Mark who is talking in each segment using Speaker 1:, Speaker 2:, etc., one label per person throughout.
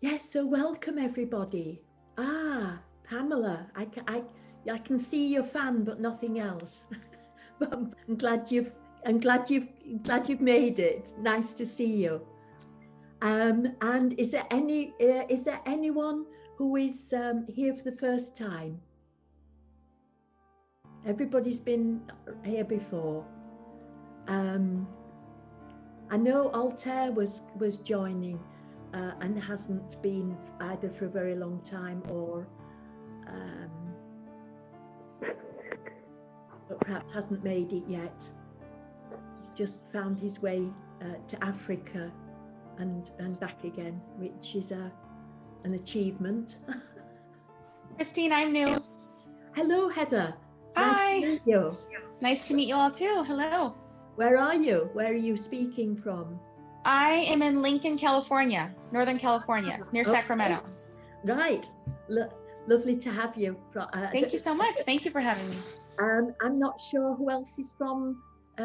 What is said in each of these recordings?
Speaker 1: Yes, so welcome everybody. Ah, Pamela, I can see your fan, but nothing else. But I'm glad you've made it. Nice to see you. And is there anyone who is here for the first time? Everybody's been here before. I know Altair was joining and hasn't been either for a very long time or but perhaps hasn't made it yet. He's just found his way to Africa and back again, which is an achievement.
Speaker 2: Christine, I'm new.
Speaker 1: Hello, Heather.
Speaker 2: Hi.
Speaker 1: Nice to meet you.
Speaker 2: Nice to meet you all too. Hello.
Speaker 1: Where are you? Where are you speaking from?
Speaker 2: I am in Lincoln, California, Northern California, near Sacramento.
Speaker 1: Right. Lovely to have you.
Speaker 2: Thank you so much. Thank you for having me.
Speaker 1: I'm not sure who else is from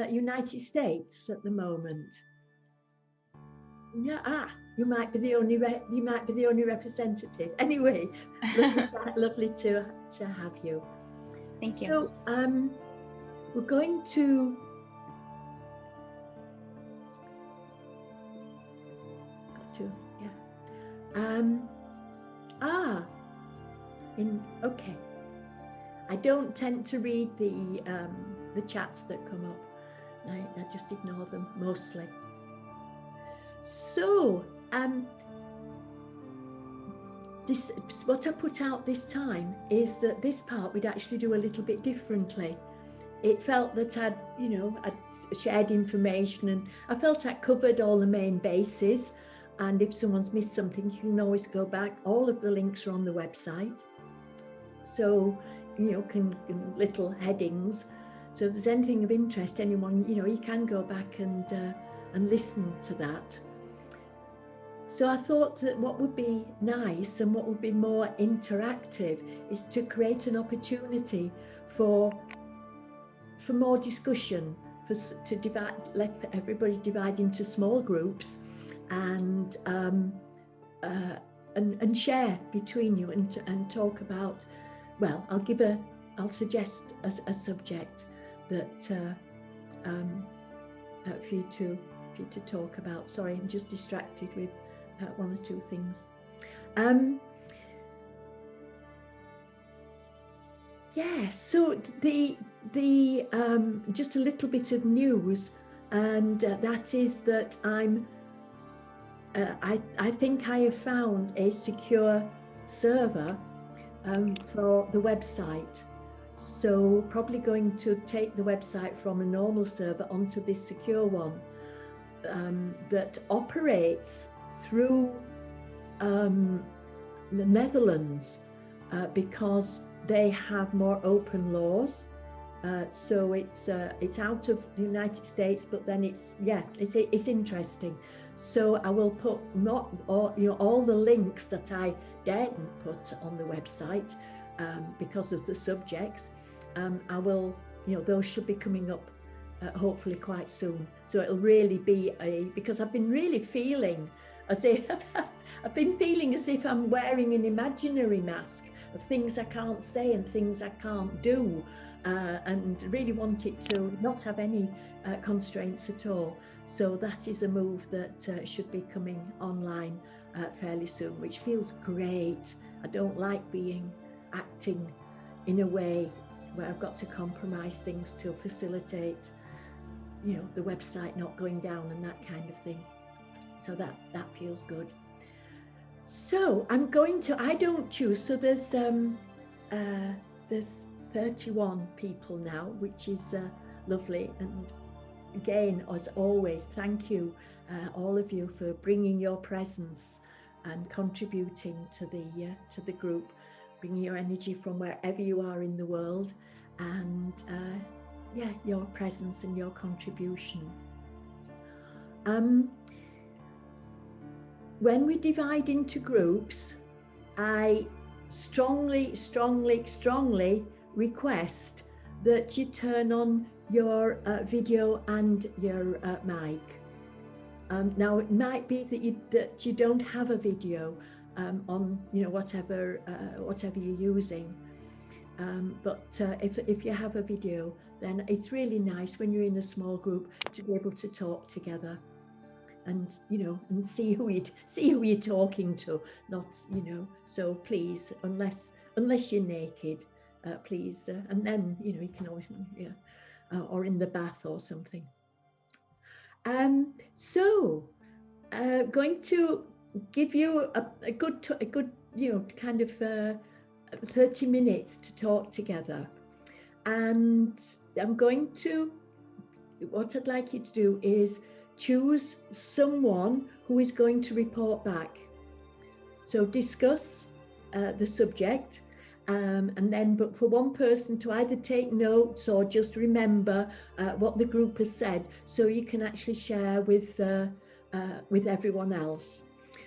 Speaker 1: United States at the moment. Yeah, you might be the only representative. Anyway, lovely to have you.
Speaker 2: Thank you.
Speaker 1: So we're going to okay. I don't tend to read the chats that come up. I just ignore them mostly. So what I put out this time is that this part we'd actually do a little bit differently. It felt that I'd shared information and I felt I'd covered all the main bases. And if someone's missed something, you can always go back. All of the links are on the website. So, little headings. So if there's anything of interest, anyone, you can go back and listen to that. So I thought that what would be nice and what would be more interactive is to create an opportunity for more discussion, let everybody divide into small groups and share between you and talk about. Well, I'll suggest a subject that for you to talk about. Sorry, I'm just distracted with one or two things. Yeah, so the just a little bit of news, and that is that I think I have found a secure server for the website. So probably going to take the website from a normal server onto this secure one that operates through the Netherlands because they have more open laws. So it's out of the United States, but then it's interesting. So I will put all the links that I daren't put on the website because of the subjects. I will, those should be coming up hopefully quite soon. So it'll really be because I've been really feeling as if I'm wearing an imaginary mask of things I can't say and things I can't do, and really want it to not have any constraints at all. So that is a move that should be coming online fairly soon, which feels great. I don't like acting in a way where I've got to compromise things to facilitate, the website not going down and that kind of thing. So that feels good. So I don't choose. So there's 31 people now, which is lovely. And again, as always, thank you, all of you, for bringing your presence and contributing to the group, bringing your energy from wherever you are in the world, and your presence and your contribution. When we divide into groups, I strongly request that you turn on your video and your mic. Now, it might be that you don't have a video, on, you know, whatever you're using. But if you have a video, then it's really nice when you're in a small group to be able to talk together, and, you know, and see who you're talking to. Not, you know. So please, unless you're naked, please, and then, you know, you can always, yeah, or in the bath or something. So going to give you a good, you know, kind of 30 minutes to talk together. And I'm going to, what I'd like you to do is choose someone who is going to report back. So discuss the subject, and then, but for one person to either take notes or just remember what the group has said, so you can actually share with everyone else.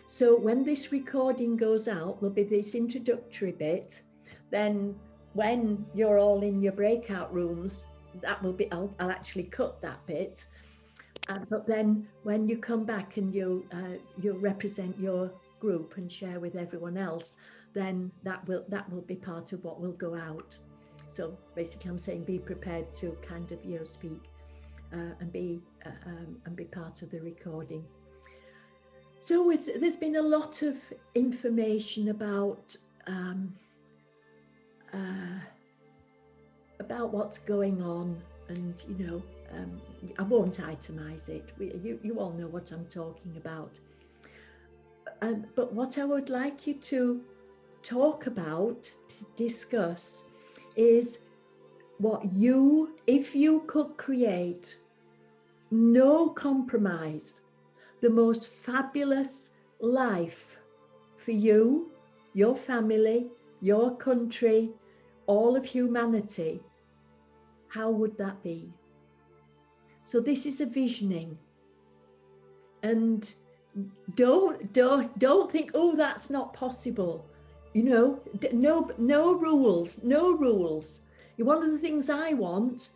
Speaker 1: So when this recording goes out, there'll be this introductory bit. Then when you're all in your breakout rooms, that will be, I'll actually cut that bit. But then when you come back and you'll represent your group and share with everyone else, then that will be part of what will go out. So basically I'm saying be prepared to kind of, you know, speak and be part of the recording. So there's been a lot of information about what's going on, and, you know, I won't itemize it. You all know what I'm talking about. But what I would like you to talk about, to discuss, is what if you could create, no compromise, the most fabulous life for you, your family, your country, all of humanity, how would that be? So this is a visioning, and don't think, oh, that's not possible. You know, no rules. One of the things I want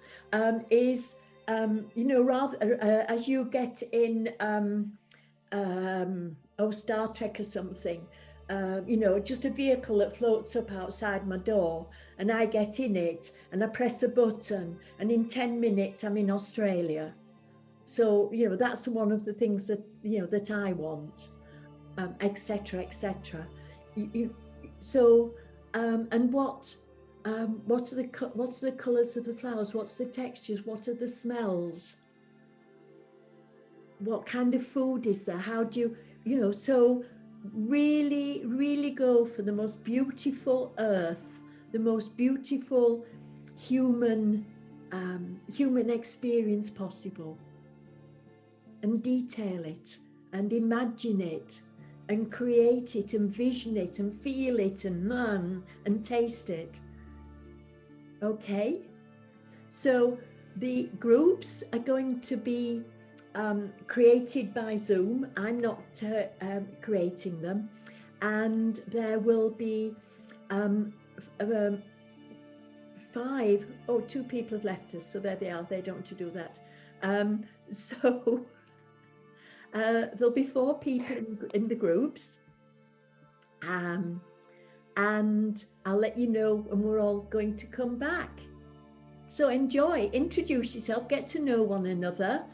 Speaker 1: is, you know, rather as you get in Star Trek or something, you know, just a vehicle that floats up outside my door, and I get in it and I press a button, and in 10 minutes I'm in Australia. So, you know, that's one of the things that, you know, that I want, etc., etc. So, and what's the colours of the flowers? What's the textures? What are the smells? What kind of food is there? How do you, you know? So, really, really go for the most beautiful earth, the most beautiful human experience possible. And detail it and imagine it and create it and vision it and feel it and taste it. Okay, so the groups are going to be created by Zoom. I'm not creating them, and there will be 2 people have left us, so there they are. They don't want to do that. So there'll be 4 people in the groups, and I'll let you know when we're all going to come back. So enjoy, introduce yourself, get to know one another,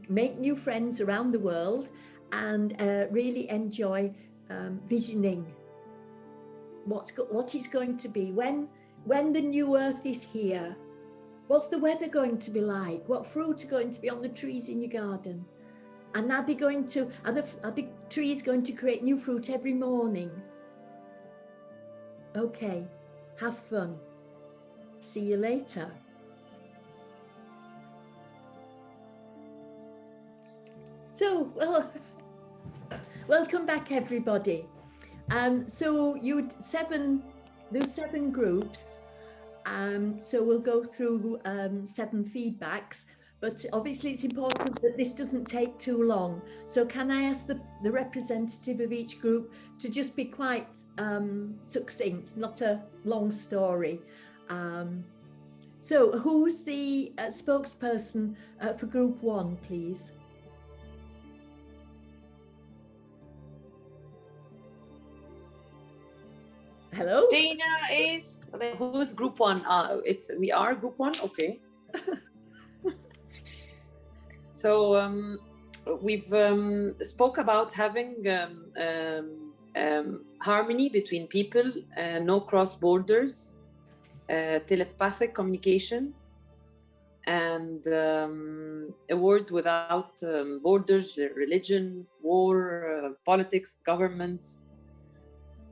Speaker 1: make new friends around the world, and really enjoy visioning what it's going to be when the new earth is here. What's the weather going to be like? What fruit are going to be on the trees in your garden? And are the trees going to create new fruit every morning? Okay, have fun. See you later. So, well, welcome back, everybody. So there's 7 groups. So we'll go through 7 feedbacks. But obviously it's important that this doesn't take too long. So can I ask the representative of each group to just be quite succinct, not a long story. So who's the spokesperson for group 1, please? Hello.
Speaker 3: Dana is. Who's group one? We are group one. Okay. So we've spoke about having harmony between people, no cross borders, telepathic communication, and a world without borders, religion, war, politics, governments,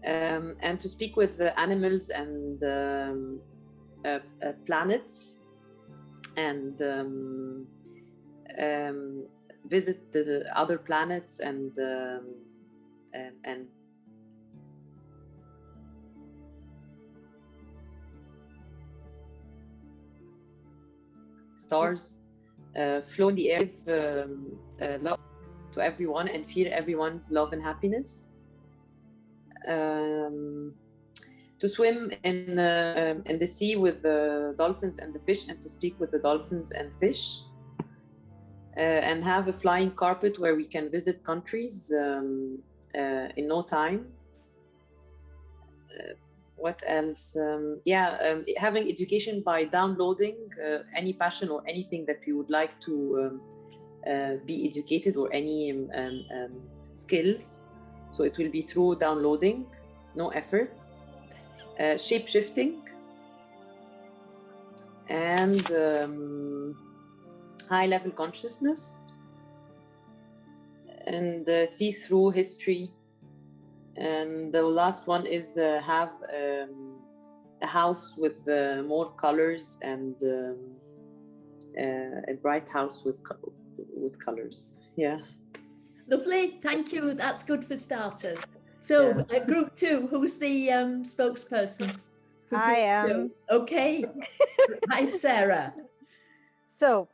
Speaker 3: and to speak with the animals and planets, and visit the other planets and stars, flow in the air, love to everyone and feel everyone's love and happiness. To swim in the sea with the dolphins and the fish, and to speak with the dolphins and fish, and have a flying carpet where we can visit countries in no time. What else? Having education by downloading any passion or anything that we would like to be educated, or any skills. So it will be through downloading, no effort. Shape-shifting, and high-level consciousness, and see through history. And the last one is have a house with more colors, and a bright house with colors. Yeah.
Speaker 1: Lovely, thank you. That's good for starters. So group two, who's the spokesperson?
Speaker 4: I am.
Speaker 1: Okay. Hi, Sarah.
Speaker 4: So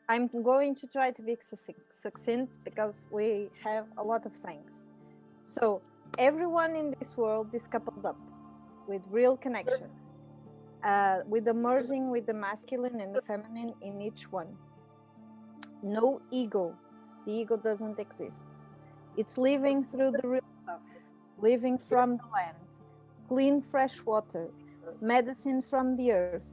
Speaker 4: I'm going to try to be succinct because we have a lot of things. So everyone in this world is coupled up with real connection, with the merging with the masculine and the feminine in each one. No ego. The ego doesn't exist. It's living through the real stuff, living from the land, clean fresh water, medicine from the earth,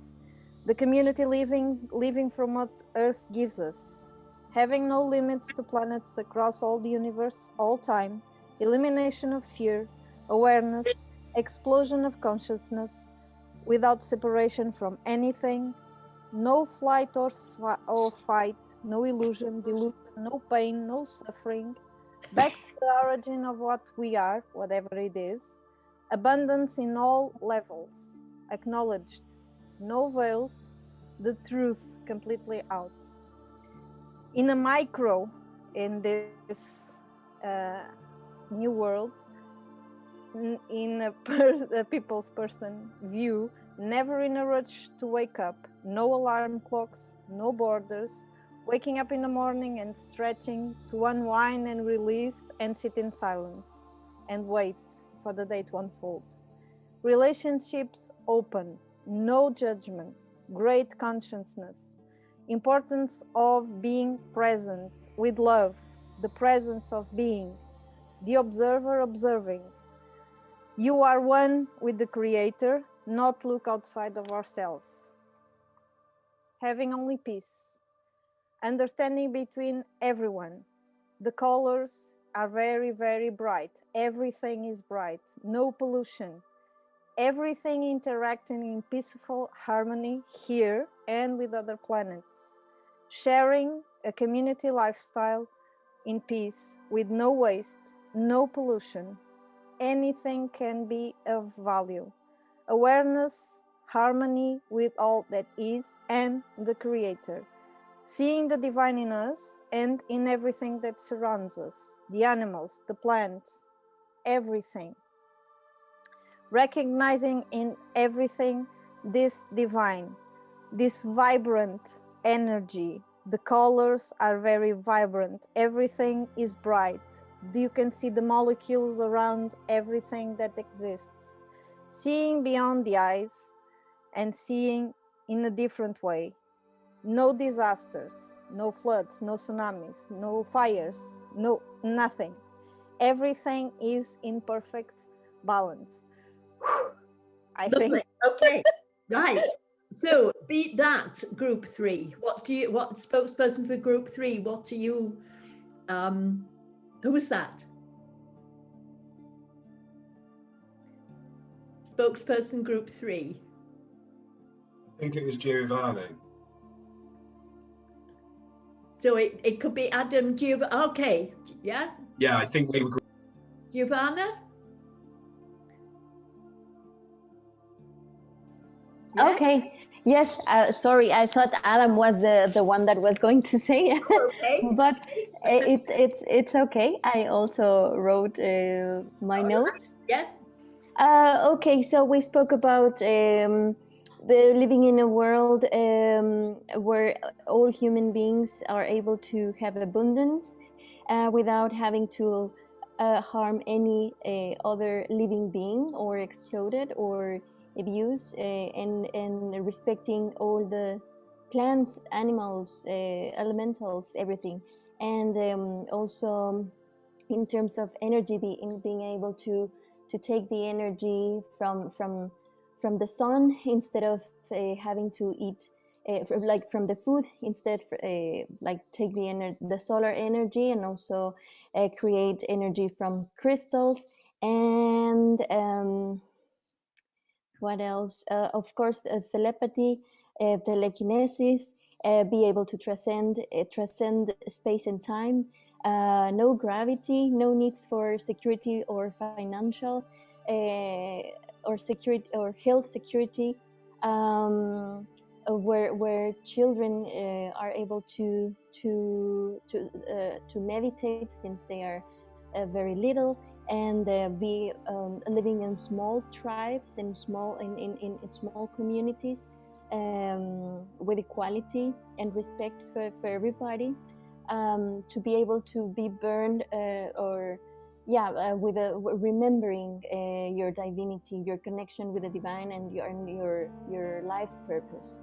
Speaker 4: the community living from what earth gives us, having no limits to planets across all the universe, all time, elimination of fear, awareness, explosion of consciousness, without separation from anything, no flight or fight, no illusion, delusion, no pain, no suffering, back to the origin of what we are, whatever it is, abundance in all levels, acknowledged, no veils, the truth completely out. In a micro, in this new world, in a people's person view, never in a rush to wake up, no alarm clocks, no borders, waking up in the morning and stretching to unwind and release and sit in silence and wait for the day to unfold. Relationships open, no judgment, great consciousness, importance of being present with love, the presence of being, the observer observing. You are one with the Creator, not look outside of ourselves. Having only peace, understanding between everyone. The colors are very, very bright. Everything is bright, no pollution. Everything interacting in peaceful harmony here and with other planets. Sharing a community lifestyle in peace with no waste, no pollution. Anything can be of value. Awareness, harmony with all that is and the Creator. Seeing the divine in us and in everything that surrounds us. The animals, the plants, everything. Recognizing in everything this divine, this vibrant energy. The colors are very vibrant. Everything is bright. You can see the molecules around everything that exists. Seeing beyond the eyes and seeing in a different way. No disasters, no floods, no tsunamis, no fires, no nothing. Everything is in perfect balance. I
Speaker 1: Lovely.
Speaker 4: think.
Speaker 1: Okay, right. So beat that, group 3. What spokesperson for group 3? What do you? Who was that? Spokesperson group 3.
Speaker 5: I think it was Giovanni.
Speaker 1: So it could be Adam Giovanna. Okay, yeah.
Speaker 5: Yeah, I think we were.
Speaker 1: Giovanna. Yeah?
Speaker 6: Okay. Yes. Sorry, I thought Adam was the one that was going to say,
Speaker 1: Okay.
Speaker 6: but it's okay. I also wrote my notes.
Speaker 1: Yeah.
Speaker 6: Okay, so we spoke about living in a world where all human beings are able to have abundance without having to harm any other living being or exploit it or abuse, and respecting all the plants, animals, elementals, everything. And also in terms of energy, being able to take the energy from the sun instead of having to eat like from the food, instead like take the solar energy, and also create energy from crystals. And what else? Of course, telepathy, telekinesis, be able to transcend space and time. No gravity, no needs for security or financial or security or health security, where children are able to meditate since they are very little, and be living in small tribes and in small communities, with equality and respect for everybody, to be able to be burned with remembering your divinity, your connection with the divine, and your life purpose.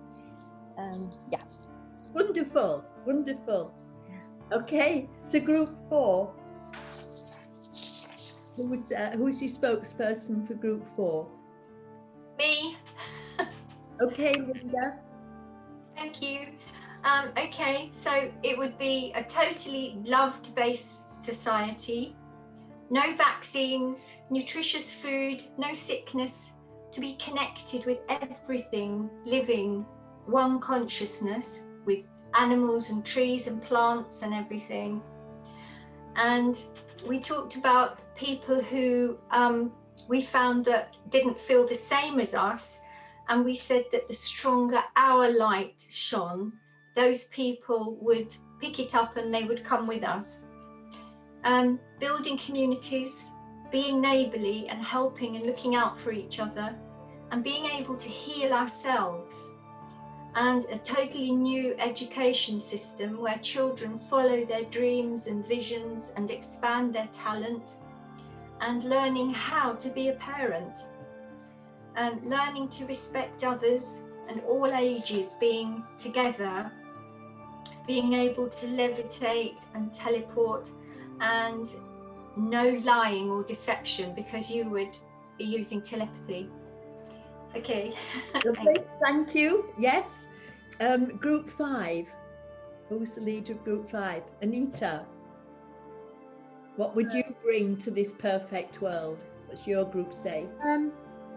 Speaker 6: Yeah.
Speaker 1: Wonderful, wonderful. Okay, so group 4. Who's your spokesperson for group 4?
Speaker 7: Me.
Speaker 1: Okay, Linda.
Speaker 7: Thank you. Okay, so it would be a totally love-based society. No vaccines, nutritious food, no sickness, to be connected with everything living, one consciousness with animals and trees and plants and everything. And we talked about people who we found that didn't feel the same as us, and we said that the stronger our light shone, those people would pick it up and they would come with us. Building communities, being neighbourly and helping and looking out for each other, and being able to heal ourselves. And a totally new education system where children follow their dreams and visions and expand their talent, and learning how to be a parent, learning to respect others and all ages being together, being able to levitate and teleport, and no lying or deception, because you would be using telepathy. Okay.
Speaker 1: Lovely, thank you. Yes. Group 5. Who's the leader of group 5? Anita. What would you bring to this perfect world? What's your group say?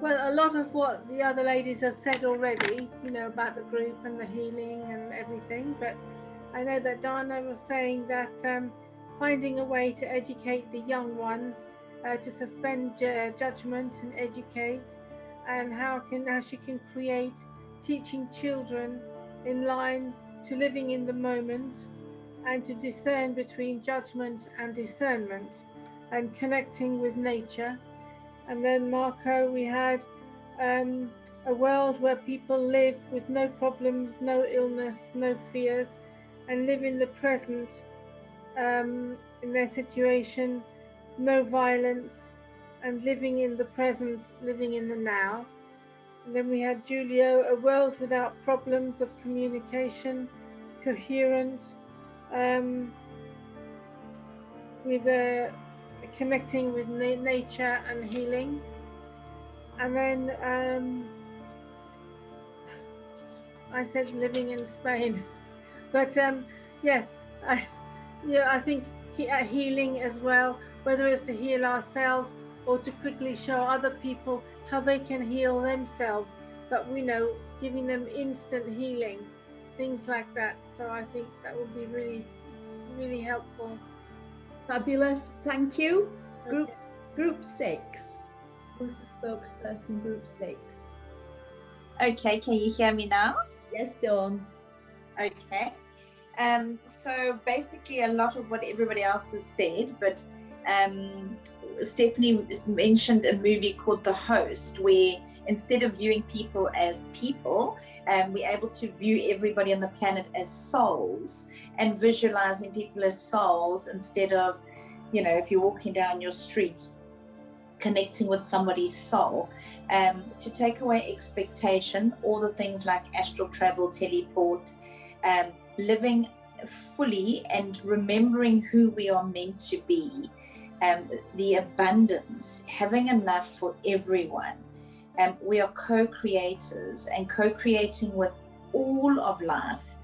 Speaker 8: Well, a lot of what the other ladies have said already, you know, about the group and the healing and everything. But I know that Dana was saying that finding a way to educate the young ones, to suspend judgment and educate, and how she can create teaching children in line to living in the moment, and to discern between judgment and discernment, and connecting with nature. And then Marco, we had a world where people live with no problems, no illness, no fears, and live in the present, in their situation, no violence, and living in the present, living in the now. And then we had Julio, a world without problems of communication, coherent, with connecting with nature and healing. And then I said living in Spain, but yes, I think healing as well, whether it's to heal ourselves or to quickly show other people how they can heal themselves, but we know, giving them instant healing, things like that. So I think that would be really, really helpful.
Speaker 1: Fabulous. Thank you.
Speaker 8: Okay.
Speaker 1: Group 6. Who's the spokesperson, group 6?
Speaker 9: Okay, can you hear me now?
Speaker 1: Yes, Dawn.
Speaker 9: Okay. So basically a lot of what everybody else has said, but Stephanie mentioned a movie called The Host, where instead of viewing people as people, we're able to view everybody on the planet as souls, and visualizing people as souls instead of, you know, if you're walking down your street, connecting with somebody's soul, to take away expectation, all the things like astral travel, teleport, living fully and remembering who we are meant to be, the abundance, having enough for everyone. We are co-creators and co-creating with all of life.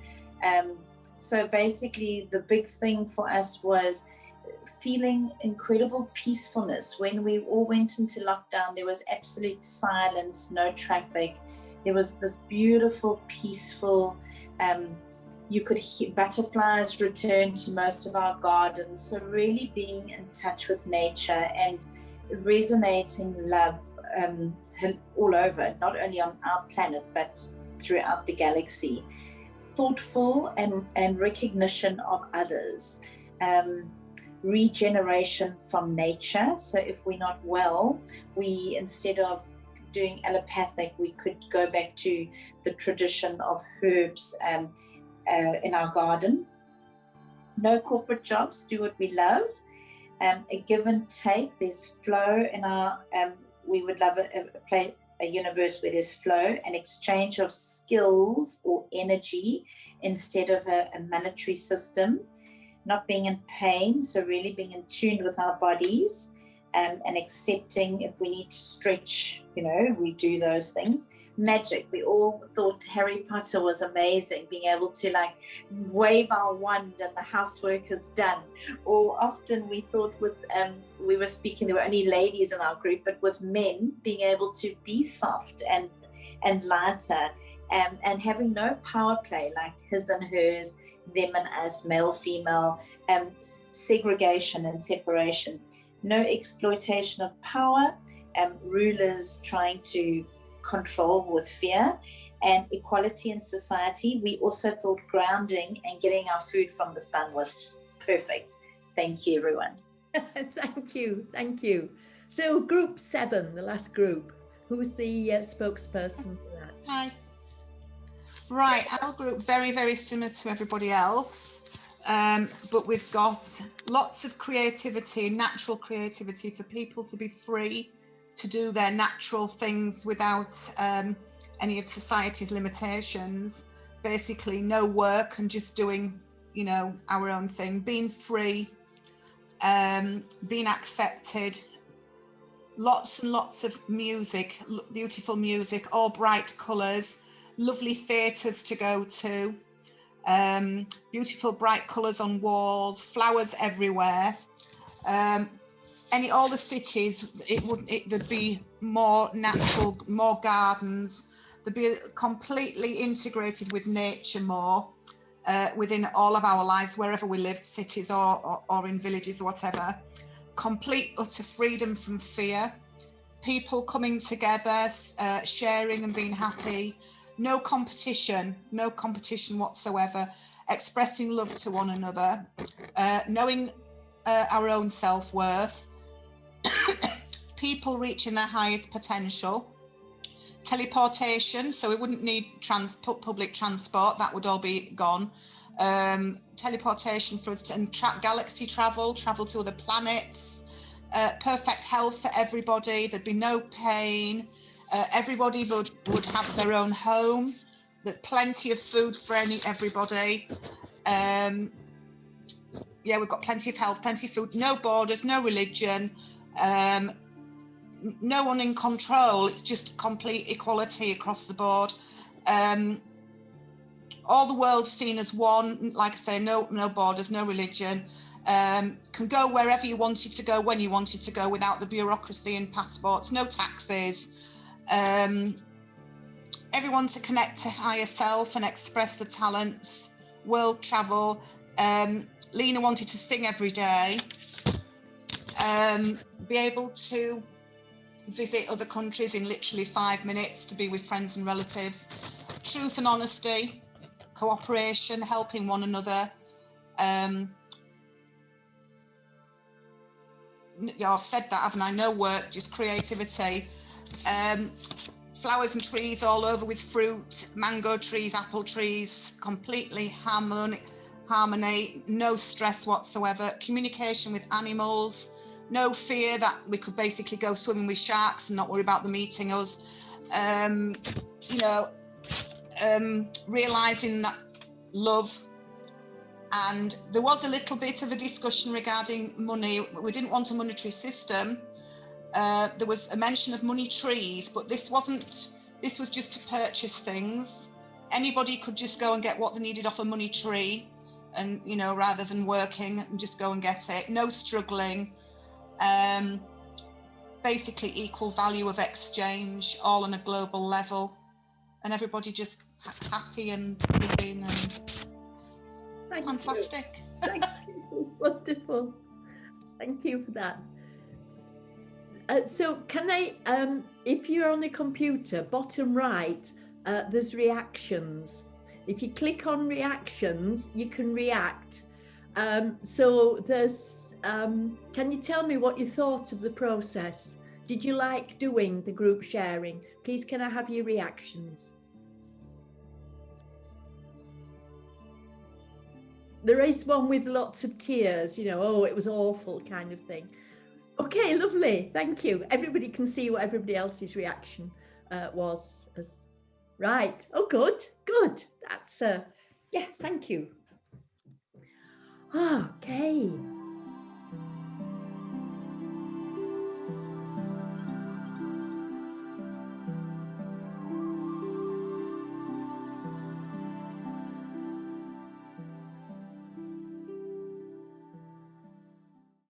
Speaker 9: So basically the big thing for us was feeling incredible peacefulness. When we all went into lockdown, there was absolute silence, no traffic. There was this beautiful, peaceful, you could hear butterflies return to most of our gardens. So really being in touch with nature and resonating love all over, not only on our planet, but throughout the galaxy. Thoughtful and recognition of others. Regeneration from nature. So if we're not well, we, instead of doing allopathic, we could go back to the tradition of herbs in our garden. No corporate jobs, do what we love. A give and take, there's flow in our, we would love a universe where there's flow, an exchange of skills or energy instead of a monetary system. Not being in pain, so really being in tune with our bodies, and accepting if we need to stretch, you know, we do those things. Magic, we all thought Harry Potter was amazing, being able to like wave our wand and the housework is done. Or often we thought with, we were speaking, there were only ladies in our group, but with men being able to be soft and lighter, and having no power play like his and hers, them and us, male, female, segregation and separation. No exploitation of power, rulers trying to control with fear, and equality in society. We also thought grounding and getting our food from the sun was perfect. Thank you, everyone.
Speaker 1: Thank you. So group 7, the last group, who's the spokesperson for that?
Speaker 10: Hi. Right, our group, very, very similar to everybody else, but we've got lots of creativity, natural creativity for people to be free to do their natural things without any of society's limitations. Basically, no work and just doing, you know, our own thing, being free, being accepted. Lots and lots of music, beautiful music, all bright colours. Lovely theatres to go to, beautiful bright colours on walls, flowers everywhere. All the cities, there'd be more natural, more gardens. They'd be completely integrated with nature more within all of our lives, wherever we lived, cities or in villages or whatever. Complete utter freedom from fear. People coming together, sharing and being happy. No competition whatsoever, expressing love to one another, knowing our own self-worth, people reaching their highest potential, teleportation, so we wouldn't need public transport, that would all be gone, teleportation for us to galaxy travel to other planets, perfect health for everybody, there'd be no pain. Everybody would have their own home. There's plenty of food for everybody. We've got plenty of health, plenty of food, no borders, no religion. no one in control. It's just complete equality across the board. All the world's seen as one. Like I say, no borders, no religion. Can go wherever you wanted to go, when you wanted to go, without the bureaucracy and passports. No taxes. Everyone to connect to higher self and express the talents. World travel. Lena wanted to sing every day. Be able to visit other countries in literally 5 minutes, to be with friends and relatives. Truth and honesty, cooperation, helping one another. Yeah, I've said that, haven't I? No work, just creativity. Flowers and trees all over with fruit, mango trees, apple trees, completely harmony, no stress whatsoever. Communication with animals, no fear that we could basically go swimming with sharks and not worry about them eating us. Realising that love. And there was a little bit of a discussion regarding money. We didn't want a monetary system. There was a mention of money trees, but this was just to purchase things. Anybody could just go and get what they needed off a money tree, and rather than working, and just go and get it. No struggling. Basically equal value of exchange, all on a global level, and everybody just happy and living and fantastic.
Speaker 1: Thank you. Wonderful. Thank you for that. So can I, if you're on a computer, bottom right, there's reactions. If you click on reactions, you can react. So there's, can you tell me what you thought of the process? Did you like doing the group sharing? Please, can I have your reactions? There is one with lots of tears, oh, it was awful kind of thing. Okay, lovely. Thank you. Everybody can see what everybody else's reaction was. Right. Oh, good. Good. That's, yeah, thank you. Okay.